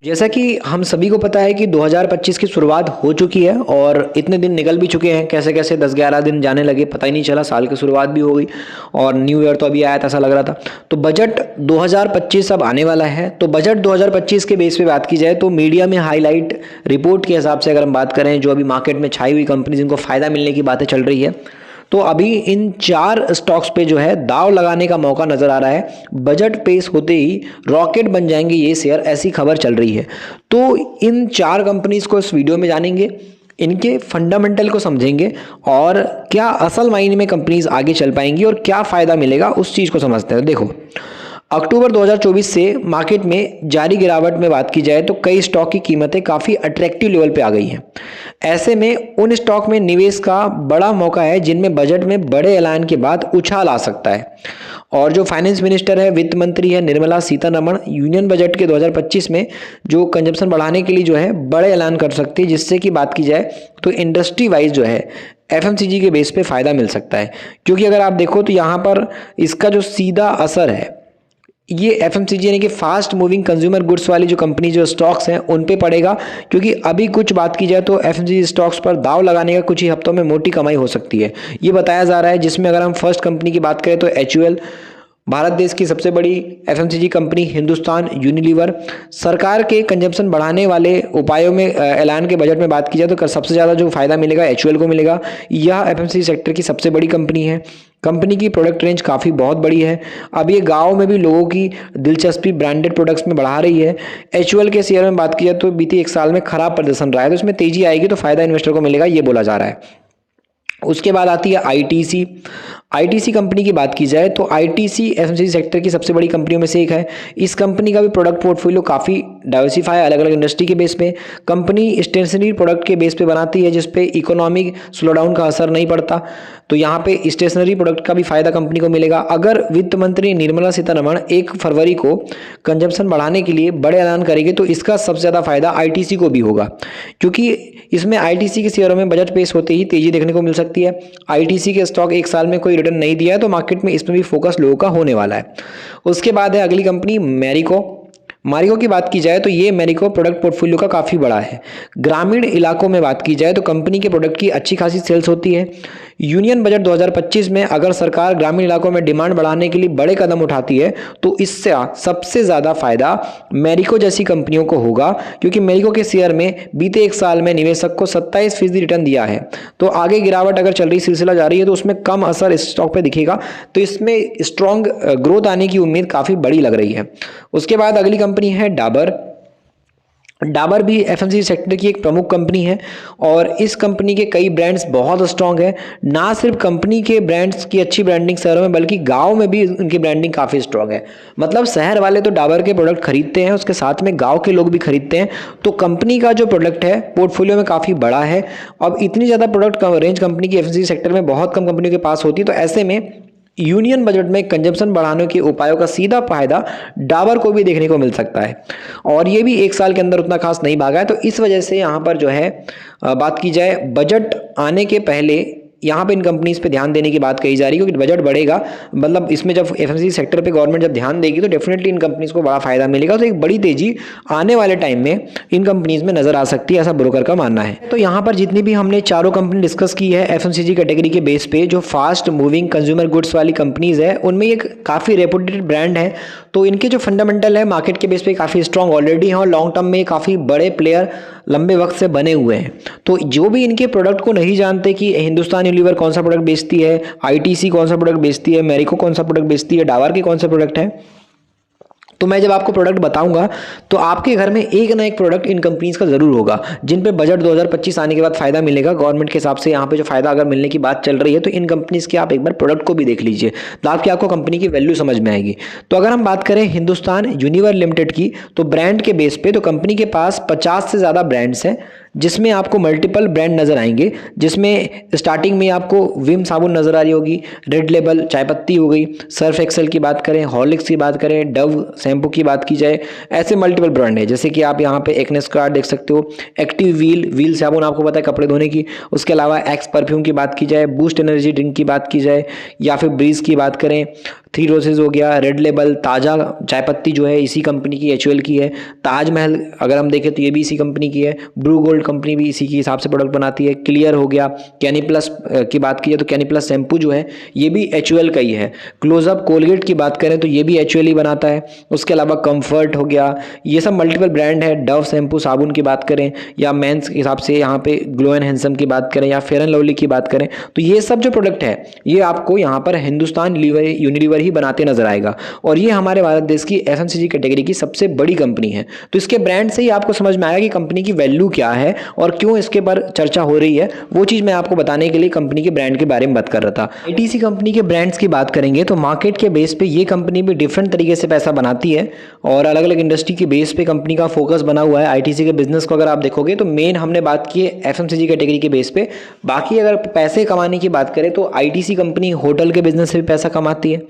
जैसा कि हम सभी को पता है कि 2025 की शुरुआत हो चुकी है और इतने दिन निकल भी चुके हैं। कैसे कैसे 10-11 दिन जाने लगे, पता ही नहीं चला। साल की शुरुआत भी हो गई और न्यू ईयर तो अभी आया था, ऐसा लग रहा था। तो बजट 2025 अब आने वाला है। तो बजट 2025 के बेस पे बात की जाए तो मीडिया में हाईलाइट रिपोर्ट के हिसाब से अगर हम बात करें, जो अभी मार्केट में छाई हुई कंपनी जिनको फ़ायदा मिलने की बातें चल रही है, तो अभी इन 4 स्टॉक्स पे जो है दाव लगाने का मौका नजर आ रहा है। बजट पेश होते ही रॉकेट बन जाएंगे ये शेयर, ऐसी खबर चल रही है। तो इन 4 कंपनीज को इस वीडियो में जानेंगे, इनके फंडामेंटल को समझेंगे और क्या असल मायने में कंपनीज आगे चल पाएंगी और क्या फायदा मिलेगा उस चीज को समझते हैं। देखो, अक्टूबर 2024 से मार्केट में जारी गिरावट में बात की जाए तो कई स्टॉक की कीमतें काफ़ी अट्रैक्टिव लेवल पे आ गई हैं। ऐसे में उन स्टॉक में निवेश का बड़ा मौका है जिनमें बजट में बड़े ऐलान के बाद उछाल आ सकता है। और जो फाइनेंस मिनिस्टर है, वित्त मंत्री है निर्मला सीतारमण, यूनियन बजट के 2025 में जो कंजम्पशन बढ़ाने के लिए जो है बड़े ऐलान कर सकती है, जिससे कि बात की जाए तो इंडस्ट्री वाइज जो है एफएमसीजी के बेस पे फ़ायदा मिल सकता है। क्योंकि अगर आप देखो तो यहाँ पर इसका जो सीधा असर है ये एफएमसीजी यानी कि फास्ट मूविंग कंज्यूमर गुड्स वाली जो कंपनी जो स्टॉक्स हैं उन पे पड़ेगा। क्योंकि अभी कुछ बात की जाए तो एफएमसीजी स्टॉक्स पर दाव लगाने का कुछ ही हफ्तों में मोटी कमाई हो सकती है, ये बताया जा रहा है। जिसमें अगर हम फर्स्ट कंपनी की बात करें तो एचयूएल, भारत देश की सबसे बड़ी एफएमसीजी कंपनी हिंदुस्तान यूनिलीवर, सरकार के कंजम्पशन बढ़ाने वाले उपायों में ऐलान के बजट में बात की जाए तो सबसे ज़्यादा जो फायदा मिलेगा एचयूएल को मिलेगा। यह एफएमसीजी सेक्टर की सबसे बड़ी कंपनी है। कंपनी की प्रोडक्ट रेंज काफ़ी बहुत बड़ी है। अब ये गांव में भी लोगों की दिलचस्पी ब्रांडेड प्रोडक्ट्स में बढ़ा रही है। एचयूएल के शेयर में बात की जाए तो बीते 1 साल में खराब प्रदर्शन रहा है, तो इसमें तेजी आएगी तो फायदा इन्वेस्टर को मिलेगा, ये बोला जा रहा है। उसके बाद आती है आईटीसी। आईटीसी कंपनी की बात की जाए तो आईटीसी एफएमसीजी सेक्टर की सबसे बड़ी कंपनियों में से एक है। इस कंपनी का भी प्रोडक्ट पोर्टफोलियो काफ़ी डाइवर्सिफाई है, अलग अलग इंडस्ट्री के बेस पे। कंपनी स्टेशनरी प्रोडक्ट के बेस पे बनाती है जिसपे इकोनॉमिक स्लोडाउन का असर नहीं पड़ता। तो यहाँ पे स्टेशनरी प्रोडक्ट का भी फायदा कंपनी को मिलेगा। अगर वित्त मंत्री निर्मला सीतारमण 1 फरवरी को कंजम्पशन बढ़ाने के लिए बड़े ऐलान करेंगे तो इसका सबसे ज़्यादा फायदा आईटीसी को भी होगा, क्योंकि इसमें आईटीसी के शेयरों में बजट पेश होते ही तेजी देखने को मिल सकती है। आईटीसी के स्टॉक 1 साल में कोई रिटर्न नहीं दिया है तो मार्केट में इसमें भी फोकस लोगों का होने वाला है। उसके बाद है अगली कंपनी मैरिको की बात की जाए तो ये मैरिको प्रोडक्ट पोर्टफोलियो का काफ़ी बड़ा है। ग्रामीण इलाकों में बात की जाए तो कंपनी के प्रोडक्ट की अच्छी खासी सेल्स होती है। यूनियन बजट 2025 में अगर सरकार ग्रामीण इलाकों में डिमांड बढ़ाने के लिए बड़े कदम उठाती है तो इससे सबसे ज़्यादा फायदा मैरिको जैसी कंपनियों को होगा, क्योंकि मैरिको के शेयर में बीते 1 साल में निवेशक को 27% रिटर्न दिया है। तो आगे गिरावट अगर चल रही सिलसिला जारी है तो उसमें कम असर इस स्टॉक पे दिखेगा, तो इसमें स्ट्रॉन्ग ग्रोथ आने की उम्मीद काफ़ी बड़ी लग रही है। उसके बाद अगली कंपनी है डाबर भी एफएमसीजी सेक्टर की एक प्रमुख कंपनी है और इस कंपनी के कई ब्रांड्स बहुत स्ट्रांग है। ना सिर्फ कंपनी के ब्रांड्स की अच्छी ब्रांडिंग शहरों में बल्कि गांव में भी उनकी ब्रांडिंग काफ़ी स्ट्रांग है। मतलब शहर वाले तो डाबर के प्रोडक्ट खरीदते हैं, उसके साथ में गांव के लोग भी खरीदते हैं। तो कंपनी का जो प्रोडक्ट है पोर्टफोलियो में काफ़ी बड़ा है। अब इतनी ज़्यादा प्रोडक्ट रेंज कंपनी की एफएमसीजी सेक्टर में बहुत कम कंपनियों के पास होती है, तो ऐसे में यूनियन बजट में कंजम्पशन बढ़ाने के उपायों का सीधा फायदा डाबर को भी देखने को मिल सकता है। और ये भी 1 साल के अंदर उतना खास नहीं भागा है। तो इस वजह से यहाँ पर जो है बात की जाए बजट आने के पहले यहाँ पे इन कंपनीज पे ध्यान देने की बात कही जा रही है, क्योंकि बजट बढ़ेगा, मतलब इसमें जब एफएमसीजी सेक्टर पे गवर्नमेंट जब ध्यान देगी तो डेफिनेटली इन कंपनीज को बड़ा फायदा मिलेगा। तो एक बड़ी तेजी आने वाले टाइम में इन कंपनीज में नजर आ सकती है, ऐसा ब्रोकर का मानना है। तो यहाँ पर जितनी भी हमने चारों कंपनी डिस्कस की है एफएमसीजी कैटेगरी के बेस पे, जो फास्ट मूविंग कंज्यूमर गुड्स वाली कंपनीज है उनमें ये काफ़ी रेपुटेड ब्रांड है। तो इनके जो फंडामेंटल है मार्केट के बेस पे काफ़ी स्ट्रॉन्ग ऑलरेडी हैं और लॉन्ग टर्म में काफ़ी बड़े प्लेयर लंबे वक्त से बने हुए हैं। तो जो भी इनके प्रोडक्ट को नहीं जानते कि हिंदुस्तान यूनिलीवर कौन सा प्रोडक्ट बेचती है, आईटीसी कौन सा प्रोडक्ट बेचती है, मैरिको कौन सा प्रोडक्ट बेचती है, डाबर के कौन सा प्रोडक्ट है, तो मैं जब आपको प्रोडक्ट बताऊंगा तो आपके घर में एक ना एक प्रोडक्ट इन कंपनीज का जरूर होगा जिन पे बजट 2025 आने के बाद फायदा मिलेगा गवर्नमेंट के हिसाब से। यहाँ पे जो फायदा अगर मिलने की बात चल रही है तो इन कंपनीज के आप एक बार प्रोडक्ट को भी देख लीजिए, तो आपको कंपनी की वैल्यू समझ में आएगी। तो अगर हम बात करें हिंदुस्तान यूनिलीवर लिमिटेड की, तो ब्रांड के बेस पे तो कंपनी के पास 50 से ज़्यादा ब्रांड्स हैं जिसमें आपको मल्टीपल ब्रांड नज़र आएंगे, जिसमें स्टार्टिंग में आपको विम साबुन नज़र आ रही होगी, रेड लेबल चाय पत्ती हो गई, सर्फ एक्सेल की बात करें, हॉर्लिक्स की बात करें, डव शैम्पू की बात की जाए, ऐसे मल्टीपल ब्रांड है। जैसे कि आप यहाँ पे एक्नेस कार्ड देख सकते हो, एक्टिव व्हील साबुन आपको पता है कपड़े धोने की, उसके अलावा एक्स परफ्यूम की बात की जाए, बूस्ट एनर्जी ड्रिंक की बात की जाए, या फिर ब्रीज की बात करें, थ्री रोजेज हो गया, रेड लेबल, ताज़ा चाय पत्ती जो है इसी कंपनी की, एचयूएल की है, ताजमहल अगर हम देखें तो ये भी इसी कंपनी की है, ब्रू गोल्ड कंपनी भी इसी के हिसाब से प्रोडक्ट बनाती है, क्लियर हो गया, कैनी प्लस की बात की जाए तो कैनी प्लस शैम्पू जो है ये भी एचयूएल का ही है, क्लोजअप कोलगेट की बात करें तो ये भी एचयूएल ही बनाता है, उसके अलावा कंफर्ट हो गया, ये सब मल्टीपल ब्रांड है। डव शैम्पू साबुन की बात करें या मेंस के हिसाब से यहाँ पे ग्लो एंड हैंडसम की बात करें या फेयर एंड लवली की बात करें, तो ये सब जो प्रोडक्ट है ये आपको यहाँ पर हिंदुस्तान यूनिलीवर ही बनाते नजर आएगा, और ये हमारे भारत देश की एफएमसीजी कैटेगरी की सबसे बड़ी कंपनी है। तो इसके ब्रांड से ही आपको समझ में आएगा कि कंपनी की वैल्यू क्या है और क्यों इसके पर चर्चा हो रही है, वो चीज मैं आपको बताने के लिए कंपनी के ब्रांड के बारे में बात कर रहा था। आईटीसी कंपनी के ब्रांड्स की बात करेंगे तो मार्केट के बेस पे ये कंपनी भी डिफरेंट तरीके से पैसा बनाती है और अलग अलग इंडस्ट्री के बेस पे कंपनी का फोकस बना हुआ है। आईटीसी के बिजनेस को अगर आप देखोगे तो मेन हमने बात की है एफएमसीजी कैटेगरी के बेस पे, बाकी अगर पैसे कमाने की बात करें तो आईटीसी कंपनी होटल के बिजनेस से भी पैसा कमाती है,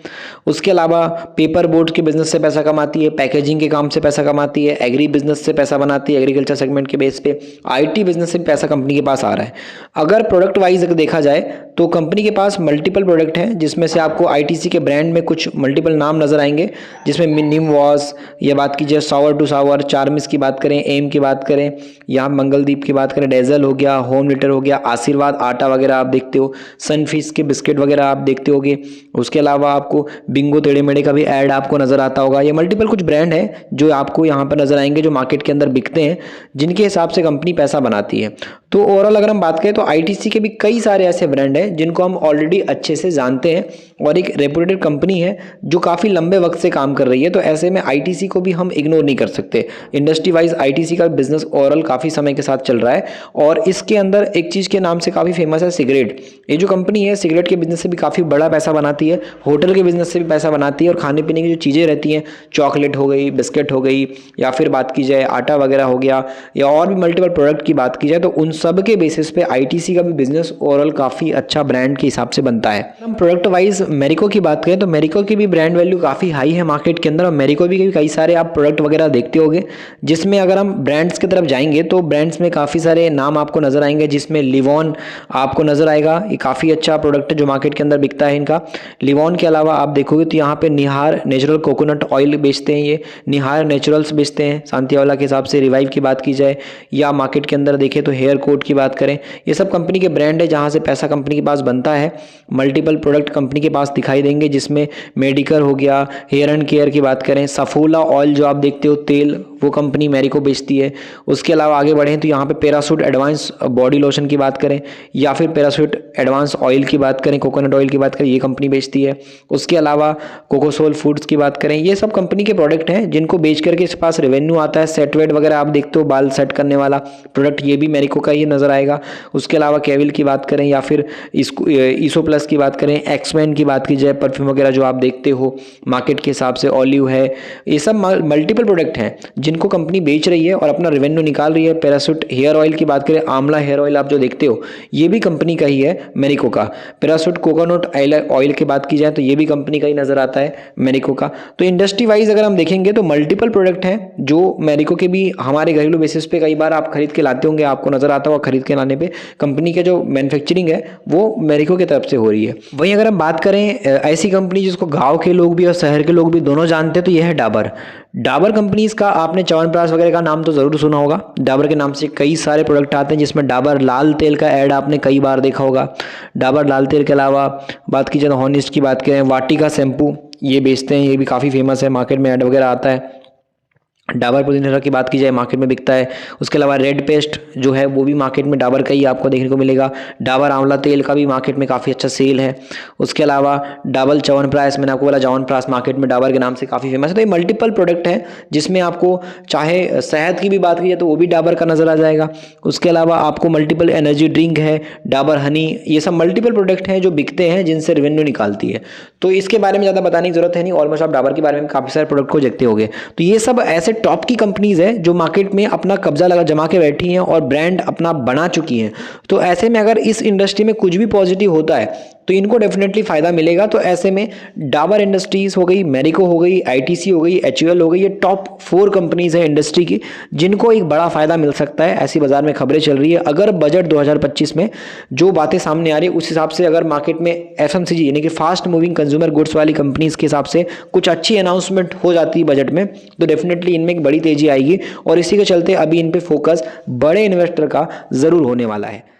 उसके अलावा पेपर बोर्ड के बिजनेस से पैसा कमाती है, पैकेजिंग के काम से पैसा कमाती है, एग्री बिजनेस से पैसा बनाती है, एग्रीकल्चर सेगमेंट के बेस पे आईटी बिजनेस से भी पैसा कंपनी के पास आ रहा है। अगर प्रोडक्ट वाइज अगर देखा जाए तो कंपनी के पास मल्टीपल प्रोडक्ट हैं, जिसमें से आपको आईटीसी के ब्रांड में कुछ मल्टीपल नाम नजर आएंगे, जिसमें निम वॉश, ये बात कीजिए सावर टू सावर, चार्मिस की बात करें, एम की बात करें, यहाँ मंगलदीप की बात करें, डेजल हो गया, होम लिटर हो गया, आशीर्वाद आटा वगैरह आप देखते हो, सनफिश के बिस्किट वगैरह आप देखते होगे, उसके अलावा आपको बिंगो टेढ़े मेढ़े का भी ऐड आपको नजर आता होगा। ये मल्टीपल कुछ ब्रांड है जो आपको यहाँ पर नजर आएंगे, जो मार्केट के अंदर बिकते हैं, जिनके हिसाब से कंपनी पैसा बनाती है। तो ओवरऑल अगर हम बात करें तो आईटीसी के भी कई सारे ऐसे ब्रांड हैं जिनको हम ऑलरेडी अच्छे से जानते हैं और एक रेपुटेड कंपनी है जो काफ़ी लंबे वक्त से काम कर रही है, तो ऐसे में आईटीसी को भी हम इग्नोर नहीं कर सकते। इंडस्ट्री वाइज आईटीसी का बिजनेस ओवरऑल काफ़ी समय के साथ चल रहा है और इसके अंदर एक चीज़ के नाम से काफ़ी फेमस है सिगरेट। ये जो कंपनी है सिगरेट के बिजनेस से भी काफ़ी बड़ा पैसा बनाती है, होटल के बिजनेस से भी पैसा बनाती है, और खाने पीने की जो चीज़ें रहती हैं, चॉकलेट हो गई, बिस्किट हो गई, या फिर बात की जाए आटा वगैरह हो गया, या और भी मल्टीपल प्रोडक्ट की बात की जाए, तो उन सब के बेसिस पे आईटीसी का भी बिजनेस ओवरऑल काफ़ी अच्छा ब्रांड के हिसाब से बनता है। हम प्रोडक्ट वाइज मेरिको की बात करें तो मेरिको की भी ब्रांड वैल्यू काफ़ी हाई है मार्केट के अंदर, और मेरिको भी कई सारे आप प्रोडक्ट वगैरह देखते होंगे, जिसमें अगर हम ब्रांड्स की तरफ जाएंगे तो ब्रांड्स में काफ़ी सारे नाम आपको नजर आएंगे, जिसमें लिवॉन आपको नजर आएगा, ये काफ़ी अच्छा प्रोडक्ट है जो मार्केट के अंदर बिकता है इनका। लिवॉन के अलावा आप देखोगे तो यहाँ पे निहार नेचुरल कोकोनट ऑयल बेचते हैं, ये निहार नेचुरल्स बेचते हैं शांतिवाला के हिसाब से। रिवाइव की बात की जाए या मार्केट के अंदर देखें तो हेयर कोट की बात करें, ये सब कंपनी के ब्रांड है जहाँ से पैसा कंपनी के पास बनता है। मल्टीपल प्रोडक्ट कंपनी के पास दिखाई देंगे, जिसमें मेडिकल हो गया, हेयर एंड केयर की बात करें, सफोला ऑयल जो आप देखते हो तेल, वो कंपनी मेरिको बेचती है। उसके अलावा आगे बढ़ें तो यहाँ पे पैराशूट एडवांस बॉडी लोशन की बात करें या फिर पैराशूट एडवांस ऑयल की बात करें, कोकोनट ऑयल की बात करें, ये कंपनी बेचती है। उसके अलावा कोकोसोल फूड्स की बात करें, ये सब कंपनी के प्रोडक्ट हैं जिनको बेच करके इसके पास रेवेन्यू आता है। सेट वेट वगैरह आप देखते हो, बाल सेट करने वाला प्रोडक्ट, ये भी मेरिको का ही नजर आएगा। उसके अलावा केविल की बात करें या फिर ईसो प्लस की बात करें, एक्समैन की बात की जाए, परफ्यूम वगैरह जो आप देखते हो मार्केट के हिसाब से, ऑलिव है, ये सब मल्टीपल प्रोडक्ट हैं जिनको कंपनी बेच रही है और अपना रेवेन्यू निकाल रही है। पैराशूट हेयर ऑयल की बात करें, आंवला हेयर ऑयल आप जो देखते हो ये भी कंपनी का ही है मेरिको का। पैराशूट कोकोनट ऑयल की बात की जाए तो ये भी कंपनी का ही नजर आता है मेरिको का। तो इंडस्ट्री वाइज अगर हम देखेंगे तो मल्टीपल प्रोडक्ट हैं जो मेरिको के भी हमारे घरेलू बेसिस पे कई बार आप खरीद के लाते होंगे, आपको नजर आता होगा खरीद के लाने पे कंपनी के जो मैन्युफैक्चरिंग है वो मेरिको की तरफ से हो रही है। वहीं अगर हम बात करें ऐसी कंपनी जिसको गाँव के लोग भी और शहर के लोग भी दोनों जानते हैं तो यह है डाबर। डाबर कंपनीज का आपने च्यवनप्राश वगैरह का नाम तो ज़रूर सुना होगा। डाबर के नाम से कई सारे प्रोडक्ट आते हैं, जिसमें डाबर लाल तेल का ऐड आपने कई बार देखा होगा। डाबर लाल तेल के अलावा बात की जाए तो हॉनेस्ट की बात करें, वाटिका शैम्पू ये बेचते हैं, ये भी काफ़ी फेमस है, मार्केट में ऐड वगैरह आता है। डाबर पुदीना की बात की जाए मार्केट में बिकता है। उसके अलावा रेड पेस्ट जो है वो भी मार्केट में डाबर का ही आपको देखने को मिलेगा। डाबर आंवला तेल का भी मार्केट में काफ़ी अच्छा सेल है। उसके अलावा डाबर च्यवनप्राश, मैंने आपको बोला च्यवनप्राश मार्केट में डाबर के नाम से काफ़ी फेमस है। तो ये मल्टीपल प्रोडक्ट है जिसमें आपको चाहे शहद की भी बात की जाए तो वो भी डाबर का नज़र आ जाएगा। उसके अलावा आपको मल्टीपल एनर्जी ड्रिंक है, डाबर हनी, ये सब मल्टीपल प्रोडक्ट हैं जो बिकते हैं जिनसे रेवेन्यू निकालती है। तो इसके बारे में ज़्यादा बताने की जरूरत है नहीं, ऑलमोस्ट आप डाबर के बारे में काफ़ी सारे प्रोडक्ट को देखते होंगे। तो ये सब ऐसे टॉप की कंपनीज है जो मार्केट में अपना कब्जा लगा जमा के बैठी हैं और ब्रांड अपना बना चुकी हैं। तो ऐसे में अगर इस इंडस्ट्री में कुछ भी पॉजिटिव होता है तो इनको डेफिनेटली फ़ायदा मिलेगा। तो ऐसे में डाबर इंडस्ट्रीज़ हो गई, मैरिको हो गई, आईटीसी हो गई, एचयूएल हो गई, ये टॉप 4 कंपनीज है इंडस्ट्री की जिनको एक बड़ा फ़ायदा मिल सकता है। ऐसी बाजार में खबरें चल रही है। अगर बजट 2025 में जो बातें सामने आ रही है उस हिसाब से अगर मार्केट में एफएमसीजी यानी कि फास्ट मूविंग कंज्यूमर गुड्स वाली कंपनीज के हिसाब से कुछ अच्छी अनाउंसमेंट हो जाती है बजट में तो डेफिनेटली इनमें एक बड़ी तेजी आएगी और इसी के चलते अभी इन पे फोकस बड़े इन्वेस्टर का ज़रूर होने वाला है।